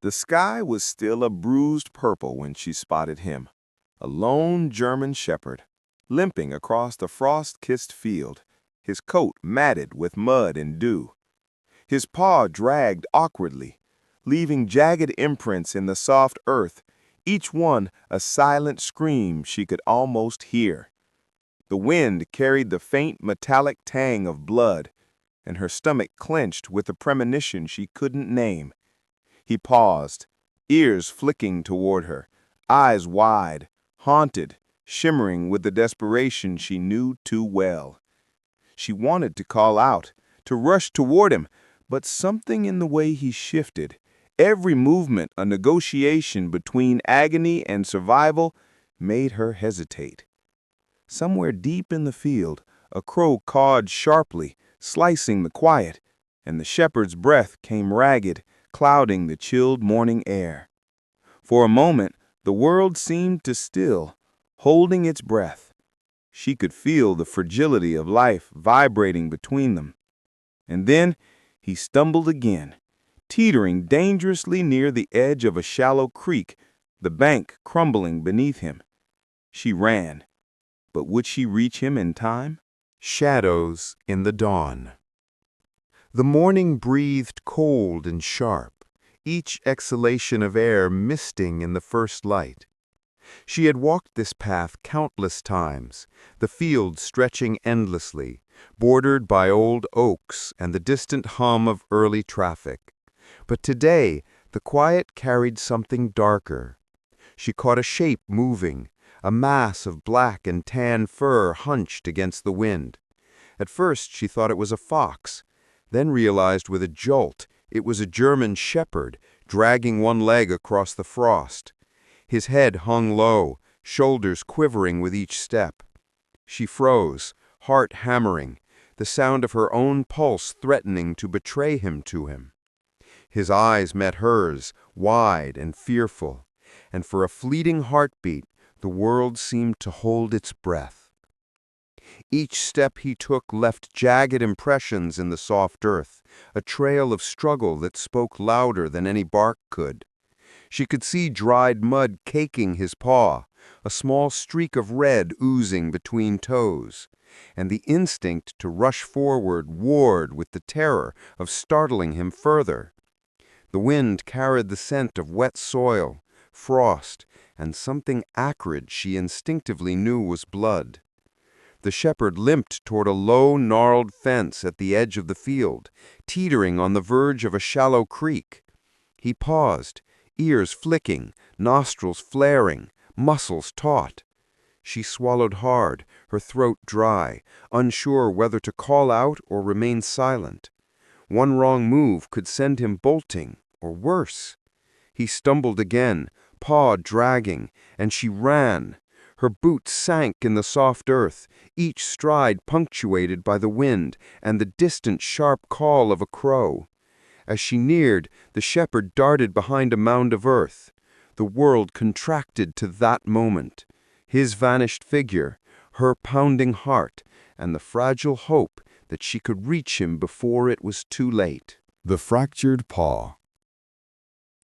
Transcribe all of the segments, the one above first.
The sky was still a bruised purple when she spotted him, a lone German shepherd, limping across the frost-kissed field, his coat matted with mud and dew. His paw dragged awkwardly, leaving jagged imprints in the soft earth, each one a silent scream she could almost hear. The wind carried the faint metallic tang of blood, and her stomach clenched with a premonition she couldn't name. He paused, ears flicking toward her, eyes wide, haunted, shimmering with the desperation she knew too well. She wanted to call out, to rush toward him, but something in the way he shifted, every movement a negotiation between agony and survival, made her hesitate. Somewhere deep in the field, a crow cawed sharply, slicing the quiet, and the shepherd's breath came ragged, clouding the chilled morning air. For a moment, the world seemed to still, holding its breath. She could feel the fragility of life vibrating between them. And then he stumbled again, teetering dangerously near the edge of a shallow creek, the bank crumbling beneath him. She ran, but would she reach him in time? Shadows in the dawn. The morning breathed cold and sharp, each exhalation of air misting in the first light. She had walked this path countless times, the field stretching endlessly, bordered by old oaks and the distant hum of early traffic. But today, the quiet carried something darker. She caught a shape moving, a mass of black and tan fur hunched against the wind. At first she thought it was a fox, then realized with a jolt it was a German shepherd dragging one leg across the frost. His head hung low, shoulders quivering with each step. She froze, heart hammering, the sound of her own pulse threatening to betray him to him. His eyes met hers, wide and fearful, and for a fleeting heartbeat, the world seemed to hold its breath. Each step he took left jagged impressions in the soft earth, a trail of struggle that spoke louder than any bark could. She could see dried mud caking his paw, a small streak of red oozing between toes, and the instinct to rush forward warred with the terror of startling him further. The wind carried the scent of wet soil, frost, and something acrid she instinctively knew was blood. The shepherd limped toward a low, gnarled fence at the edge of the field, teetering on the verge of a shallow creek. He paused, ears flicking, nostrils flaring, muscles taut. She swallowed hard, her throat dry, unsure whether to call out or remain silent. One wrong move could send him bolting, or worse. He stumbled again, paw dragging, and she ran. Her boots sank in the soft earth, each stride punctuated by the wind and the distant sharp call of a crow. As she neared, the shepherd darted behind a mound of earth. The world contracted to that moment. His vanished figure, her pounding heart, and the fragile hope that she could reach him before it was too late. The fractured paw.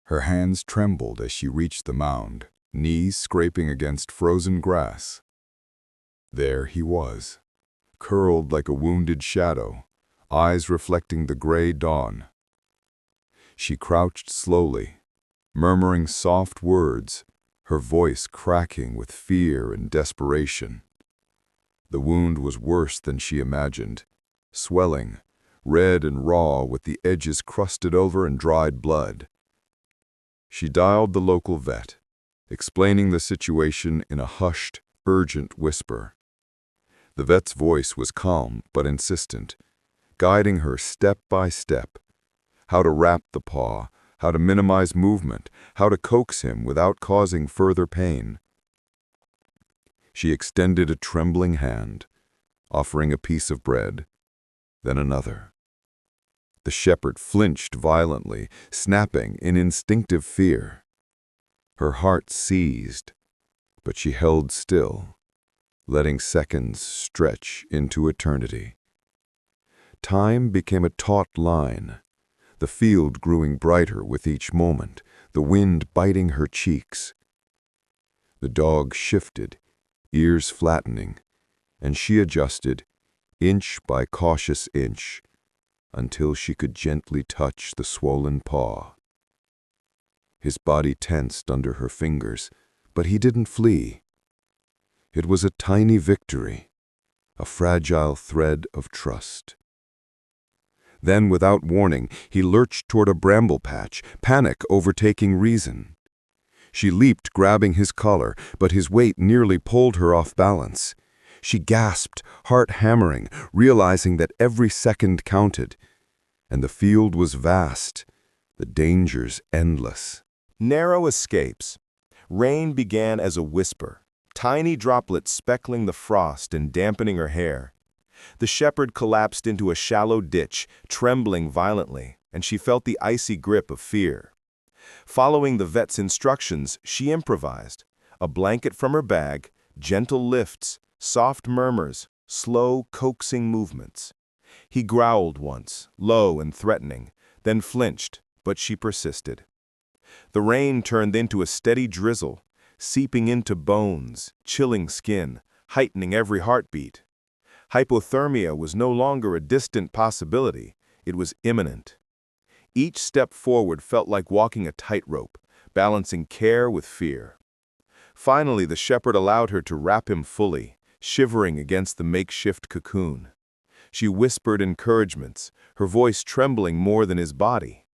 Her hands trembled as she reached the mound, knees scraping against frozen grass. There he was, curled like a wounded shadow, eyes reflecting the gray dawn. She crouched slowly, murmuring soft words, her voice cracking with fear and desperation. The wound was worse than she imagined, swelling, red and raw with the edges crusted over and dried blood. She dialed the local vet, explaining the situation in a hushed, urgent whisper. The vet's voice was calm but insistent, guiding her step by step. How to wrap the paw, how to minimize movement, how to coax him without causing further pain. She extended a trembling hand, offering a piece of bread, then another. The shepherd flinched violently, snapping in instinctive fear. Her heart seized, but she held still, letting seconds stretch into eternity. Time became a taut line, the field growing brighter with each moment, the wind biting her cheeks. The dog shifted, ears flattening, and she adjusted, inch by cautious inch, until she could gently touch the swollen paw. His body tensed under her fingers, but he didn't flee. It was a tiny victory, a fragile thread of trust. Then, without warning, he lurched toward a bramble patch, panic overtaking reason. She leaped, grabbing his collar, but his weight nearly pulled her off balance. She gasped, heart hammering, realizing that every second counted. And the field was vast, the dangers endless. Narrow escapes. Rain began as a whisper, tiny droplets speckling the frost and dampening her hair. The shepherd collapsed into a shallow ditch, trembling violently, and she felt the icy grip of fear. Following the vet's instructions, she improvised. A blanket from her bag, gentle lifts, soft murmurs, slow, coaxing movements. He growled once, low and threatening, then flinched, but she persisted. The rain turned into a steady drizzle, seeping into bones, chilling skin, heightening every heartbeat. Hypothermia was no longer a distant possibility, it was imminent. Each step forward felt like walking a tightrope, balancing care with fear. Finally, the shepherd allowed her to wrap him fully, shivering against the makeshift cocoon. She whispered encouragements, her voice trembling more than his body.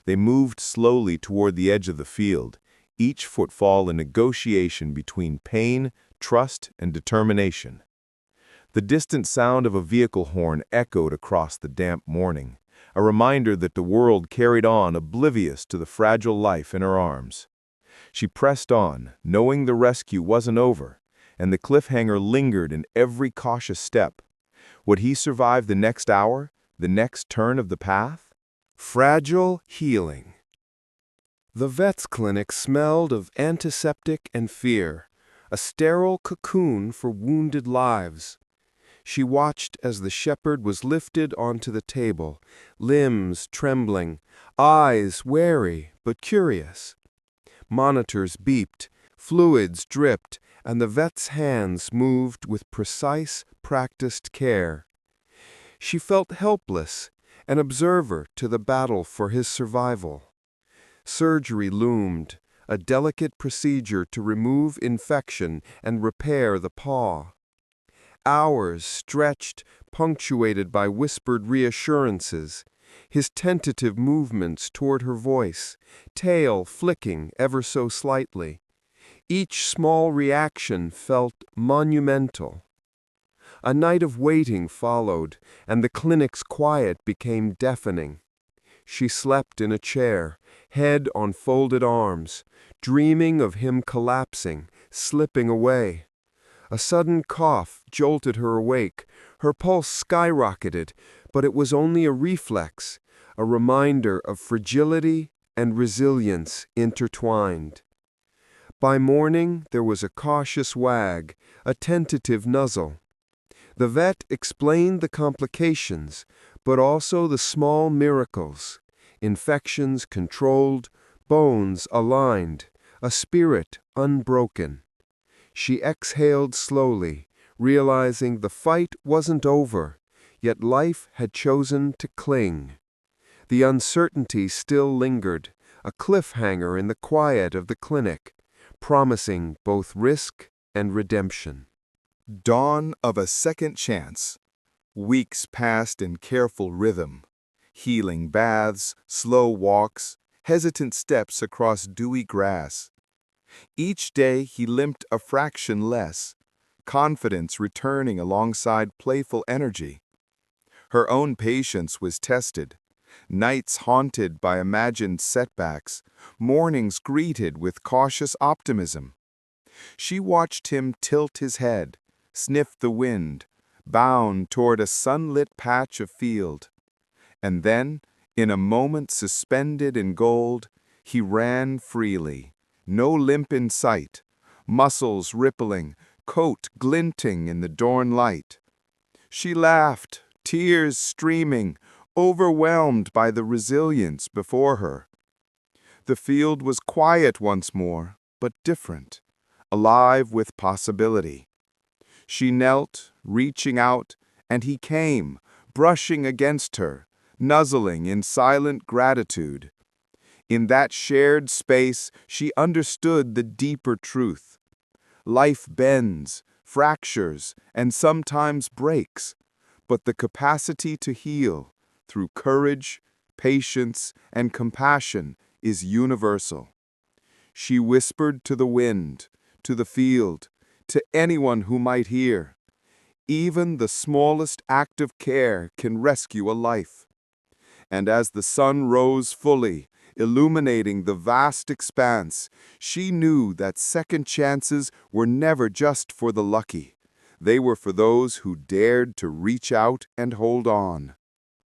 They moved slowly toward the edge of the field, each footfall a negotiation between pain, trust, and determination. The distant sound of a vehicle horn echoed across the damp morning, a reminder that the world carried on oblivious to the fragile life in her arms. She pressed on, knowing the rescue wasn't over, and the cliffhanger lingered in every cautious step. Would he survive the next hour, the next turn of the path? Fragile healing. The vet's clinic smelled of antiseptic and fear, a sterile cocoon for wounded lives. She watched as the shepherd was lifted onto the table, limbs trembling, eyes wary but curious. Monitors beeped, fluids dripped, and the vet's hands moved with precise, practiced care. She felt helpless, an observer to the battle for his survival. Surgery loomed, a delicate procedure to remove infection and repair the paw. Hours stretched, punctuated by whispered reassurances, his tentative movements toward her voice, tail flicking ever so slightly. Each small reaction felt monumental. A night of waiting followed, and the clinic's quiet became deafening. She slept in a chair, head on folded arms, dreaming of him collapsing, slipping away. A sudden cough jolted her awake. Her pulse skyrocketed, but it was only a reflex, a reminder of fragility and resilience intertwined. By morning, there was a cautious wag, a tentative nuzzle. The vet explained the complications, but also the small miracles. Infections controlled, bones aligned, a spirit unbroken. She exhaled slowly, realizing the fight wasn't over, yet life had chosen to cling. The uncertainty still lingered, a cliffhanger in the quiet of the clinic, promising both risk and redemption. Dawn of a second chance. Weeks passed in careful rhythm. Healing baths, slow walks, hesitant steps across dewy grass. Each day he limped a fraction less, confidence returning alongside playful energy. Her own patience was tested, nights haunted by imagined setbacks, mornings greeted with cautious optimism. She watched him tilt his head, sniff the wind, bound toward a sunlit patch of field. And then, in a moment suspended in gold, he ran freely, no limp in sight, muscles rippling, coat glinting in the dawn light. She laughed, tears streaming, overwhelmed by the resilience before her. The field was quiet once more, but different, alive with possibility. She knelt, reaching out, and he came, brushing against her, nuzzling in silent gratitude. In that shared space, she understood the deeper truth. Life bends, fractures, and sometimes breaks, but the capacity to heal, through courage, patience, and compassion, is universal. She whispered to the wind, to the field, to anyone who might hear. Even the smallest act of care can rescue a life. And as the sun rose fully, illuminating the vast expanse, she knew that second chances were never just for the lucky. They were for those who dared to reach out and hold on.